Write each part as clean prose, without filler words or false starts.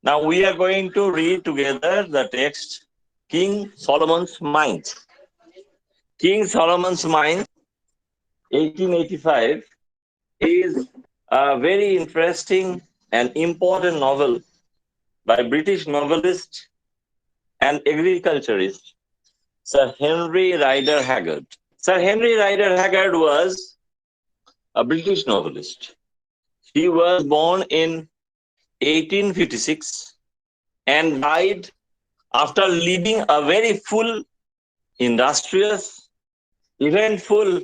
Now we are going to read together the text King Solomon's Mines. King Solomon's Mines, 1885, is a very interesting and important novel by British novelist and agriculturist Sir Henry Rider Haggard. Sir Henry Rider Haggard was a British novelist. He was born in 1856 and died after leading a very full, industrious, eventful,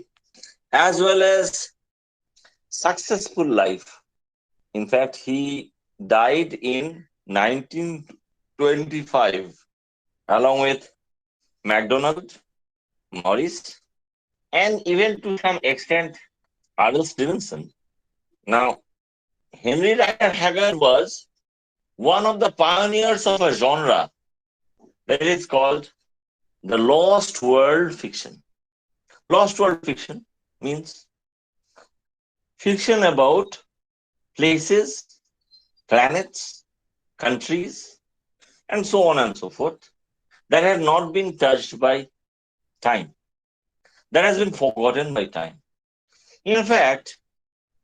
as well as successful life. In fact, he died in 1925 along with MacDonald, Morris, and even to some extent Arnold Stevenson. Now, Henry Rider Haggard was one of the pioneers of a genre that is called the lost world fiction. Lost world fiction means fiction about places, planets, countries, and so on and so forth that have not been touched by time, that has been forgotten by time. In fact,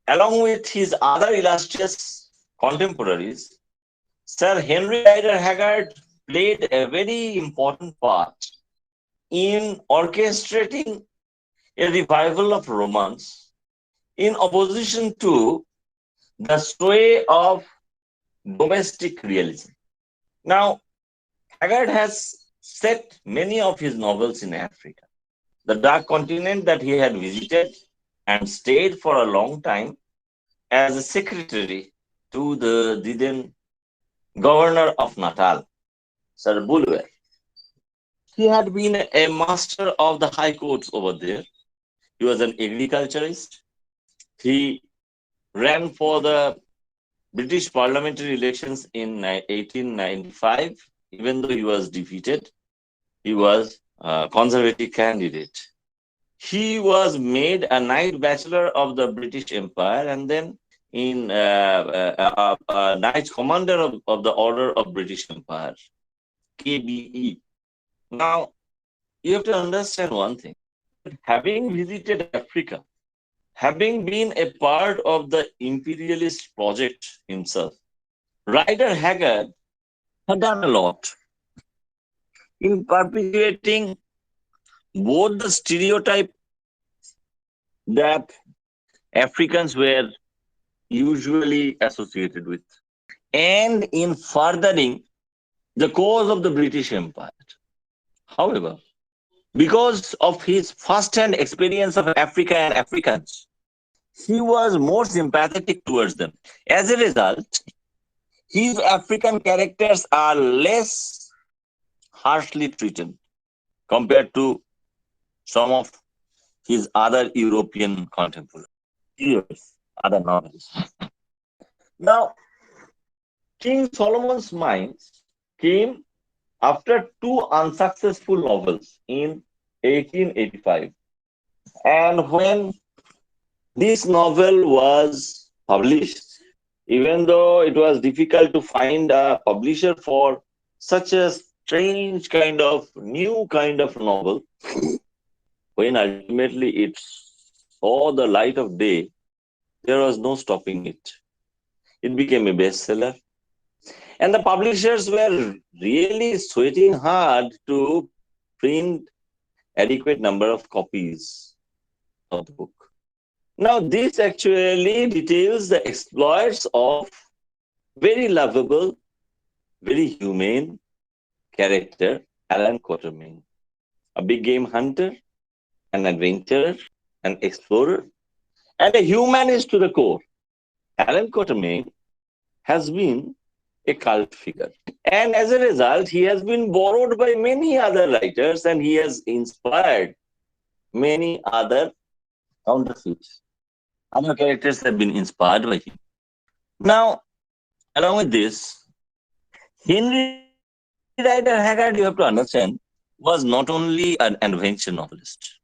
along with his other illustrious contemporaries, Sir Henry Rider Haggard played a very important part in orchestrating a revival of romance in opposition to the sway of domestic realism. Now, Haggard has set many of his novels in Africa, the dark continent that he had visited and stayed for a long time as a secretary to the then governor of Natal, Sir Bulwer. He had been a master of the high courts over there. He was an agriculturist. He ran for the British parliamentary elections in 1895. Even though he was defeated, he was a conservative candidate. He was made a Knight Bachelor of the British Empire and then in Knight Commander of the Order of British Empire, KBE. Now, you have to understand one thing. Having visited Africa, having been a part of the imperialist project himself, Rider Haggard had done a lot in perpetuating both the stereotype that Africans were usually associated with and in furthering the cause of the British Empire. However, because of his first-hand experience of Africa and Africans, he was more sympathetic towards them. As a result, his African characters are less harshly treated compared to some of his other European contemporaries, other novels. Now, King Solomon's Mines came after two unsuccessful novels in 1885. And when this novel was published, even though it was difficult to find a publisher for such a strange kind of new kind of novel, when ultimately it saw the light of day, there was no stopping it. It became a bestseller. And the publishers were really sweating hard to print adequate number of copies of the book. Now, this actually details the exploits of very lovable, very humane character, Alan Quatermain, a big game hunter, an adventurer, an explorer, and a humanist to the core. Alan Quatermain has been a cult figure. And as a result, he has been borrowed by many other writers and he has inspired many other counterfeits. Other characters have been inspired by him. Now, along with this, Henry Rider Haggard, you have to understand, was not only an adventure novelist.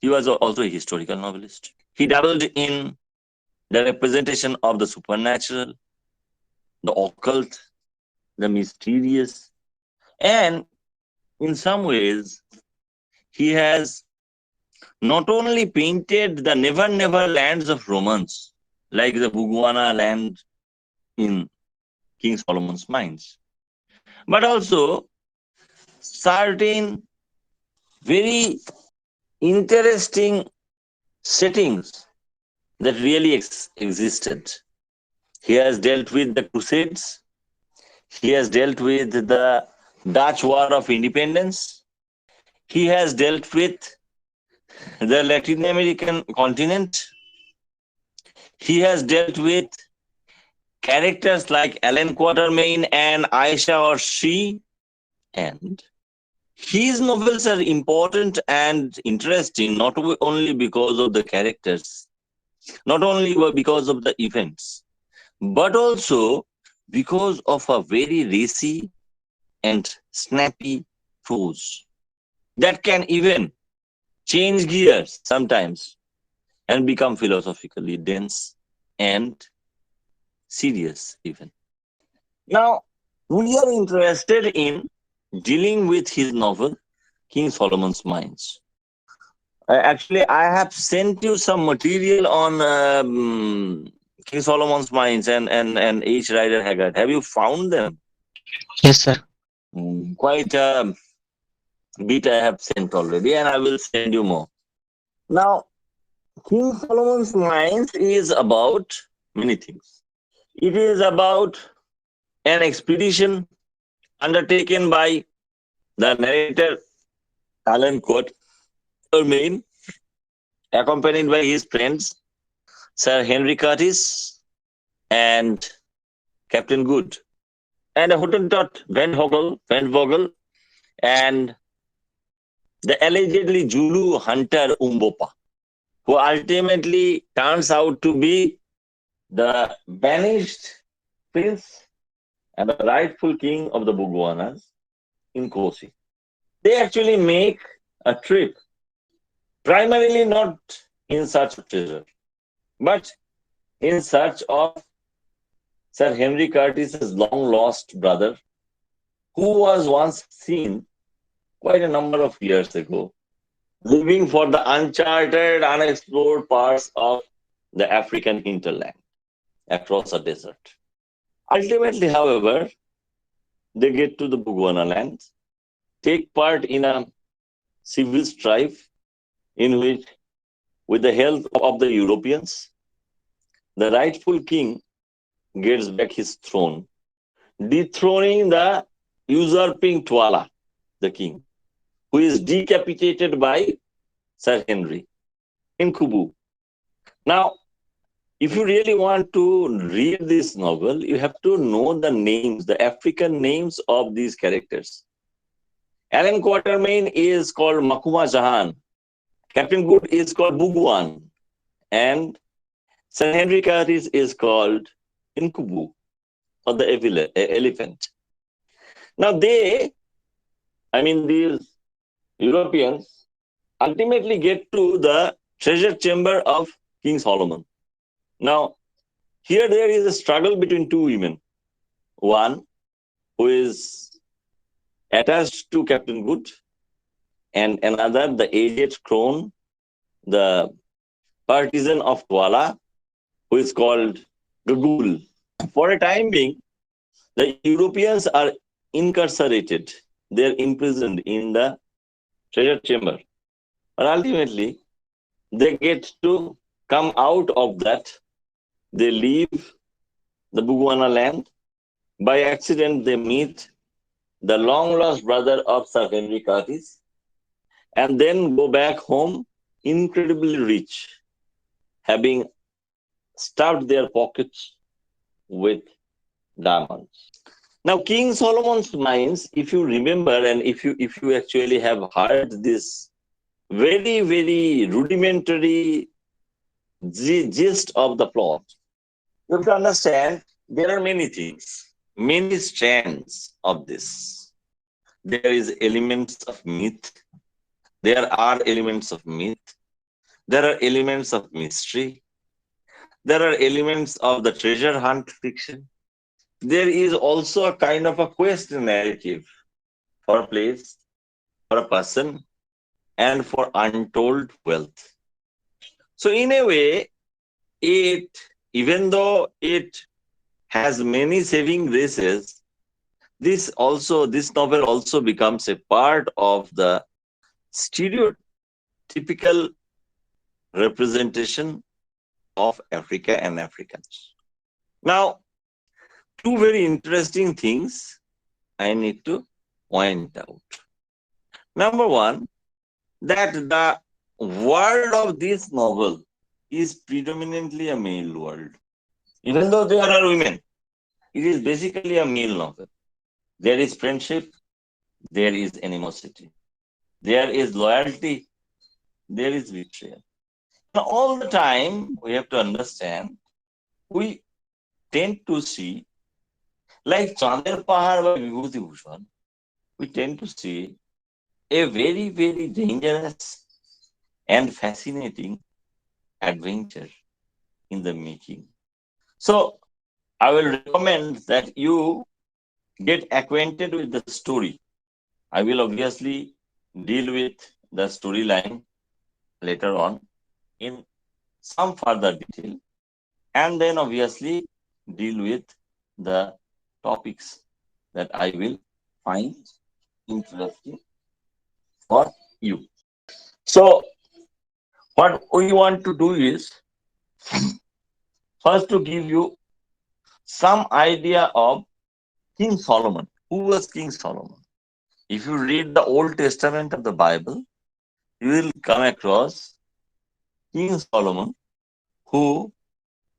He was also a historical novelist. He dabbled in the representation of the supernatural, the occult, the mysterious, and in some ways, he has not only painted the never never lands of romance, like the Bugwana land in King Solomon's Mines, but also certain very interesting settings that really existed. He has dealt with the Crusades, he has dealt with the Dutch War of Independence, he has dealt with the Latin American continent, he has dealt with characters like Alan Quatermain and Aisha or She, and his novels are important and interesting not only because of the characters, not only because of the events, but also because of a very racy and snappy prose that can even change gears sometimes and become philosophically dense and serious even. Now, we are interested in dealing with his novel, King Solomon's Mines. Actually, I have sent you some material on King Solomon's Mines and H. Rider Haggard. Have you found them? Yes, sir. Quite a bit I have sent already, and I will send you more. Now, King Solomon's Mines is about many things. It is about an expedition undertaken by the narrator Alan Quatermain, accompanied by his friends Sir Henry Curtis and Captain Good, and a Hottentot Van Vogel, and the allegedly Zulu hunter Umbopa, who ultimately turns out to be the banished prince and the rightful king of the Bugwanas in Kosi. They actually make a trip, primarily not in search of treasure, but in search of Sir Henry Curtis's long lost brother, who was once seen quite a number of years ago, living for the uncharted, unexplored parts of the African hinterland across a desert. Ultimately, however, they get to the Bugwana land, take part in a civil strife in which, with the help of the Europeans, the rightful king gets back his throne, dethroning the usurping Twala, the king, who is decapitated by Sir Henry in Kubu. Now, if you really want to read this novel, you have to know the names, the African names of these characters. Alan Quatermain is called Makuma Jahan. Captain Good is called Bugwan. And Sir Henry Curtis is called Inkubu, or the elephant. Now these Europeans ultimately get to the treasure chamber of King Solomon. Now, here there is a struggle between two women. One who is attached to Captain Good, and another, the aged crone, the partisan of Twala, who is called Gagul. For a time being, the Europeans are incarcerated. They are imprisoned in the treasure chamber. But ultimately, they get to come out of that. They leave the Bugwana land. By accident, they meet the long lost brother of Sir Henry Curtis, and then go back home incredibly rich, having stuffed their pockets with diamonds. Now, King Solomon's Mines, if you remember, and if you actually have heard this very, very rudimentary gist of the plot, you have to understand there are many things, many strands of this. There is elements of myth. There are elements of myth. There are elements of mystery. There are elements of the treasure hunt fiction. there is also a kind of a quest narrative for a place, for a person, and for untold wealth. So, in a way, it, even though it has many saving graces, this novel also becomes a part of the stereotypical representation of Africa and Africans. Now, two very interesting things I need to point out. Number one, that the world of this novel is predominantly a male world. Even though there are women, it is basically a male novel. There is friendship, there is animosity, there is loyalty, there is betrayal. Now, all the time, we have to understand, we tend to see, like Chandar Pahar by Vibhuti Bhushan, we tend to see a very, very dangerous and fascinating adventure in the making. So, I will recommend that you get acquainted with the story. I will obviously deal with the storyline later on in some further detail, and then obviously deal with the topics that I will find interesting for you. So, what we want to do is first to give you some idea of King Solomon. Who was King Solomon? If you read the Old Testament of the Bible, you will come across King Solomon, who,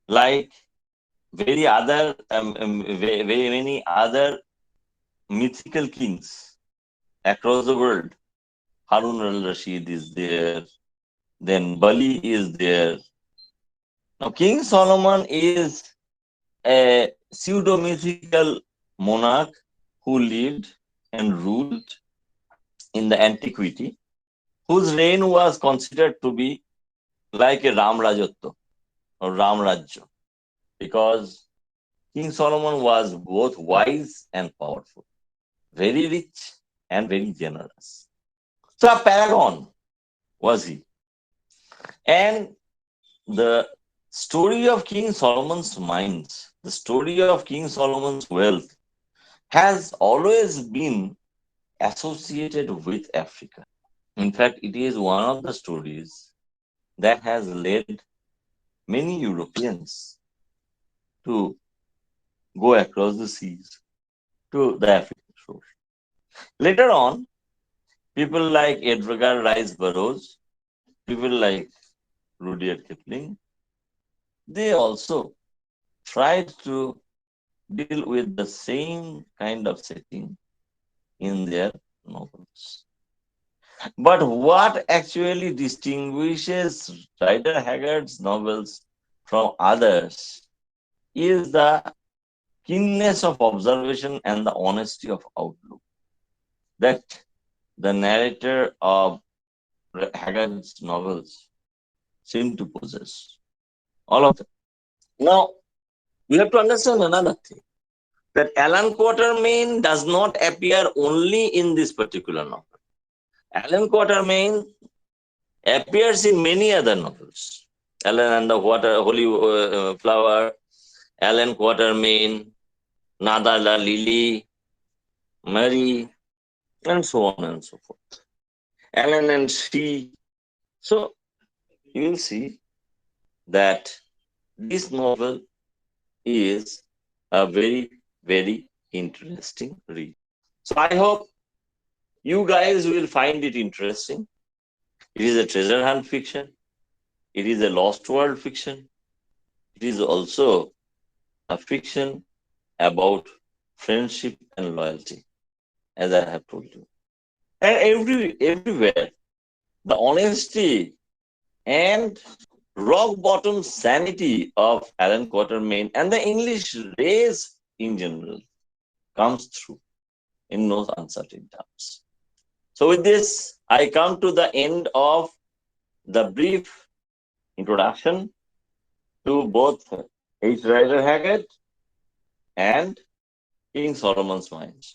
like very many other mythical kings across the world, Harun al-Rashid is there, then Bali is there. Now, King Solomon is a pseudo-mythical monarch who lived and ruled in the antiquity, whose reign was considered to be like a Ram Rajotto or Ram Rajya, because King Solomon was both wise and powerful, very rich and very generous. So a paragon was he. And the story of King Solomon's mines, the story of King Solomon's wealth has always been associated with Africa. In fact, it is one of the stories that has led many Europeans to go across the seas to the African shore. Later on, people like Edgar Rice Burroughs, people like Rudyard Kipling, they also tried to deal with the same kind of setting in their novels. But what actually distinguishes Rider Haggard's novels from others is the keenness of observation and the honesty of outlook that the narrator of Haggard's novels seem to possess. All of them. Now, we have to understand another thing, that Alan Quatermain does not appear only in this particular novel. Alan Quatermain appears in many other novels. Alan and the Holy Flower, Alan Quatermain, Nada la Lily, Mary, and so on and so forth. Alan and she. So you will see that this novel is a very, very interesting read. So I hope you guys will find it interesting. It is a treasure hunt fiction. It is a lost world fiction. It is also a fiction about friendship and loyalty, as I have told you. And everywhere, the honesty and rock bottom sanity of Alan Quatermain and the English race in general comes through in no uncertain terms. So, with this, I come to the end of the brief introduction to both H. Rider Haggard and King Solomon's Mines.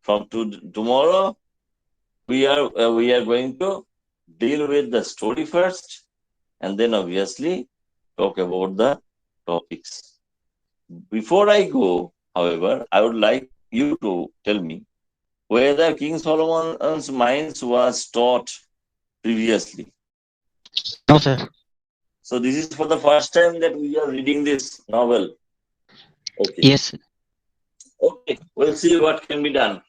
From tomorrow, we are going to deal with the story first, and then obviously talk about the topics. Before I go, however, I would like you to tell me whether King Solomon's Mines was taught previously. No, sir. So this is for the first time that we are reading this novel. Okay. Yes. Okay. We'll see what can be done.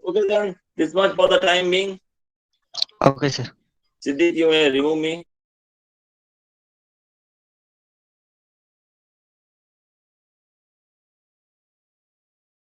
Okay then. This much for the time being. Okay, sir. Siddiq, you may remove me.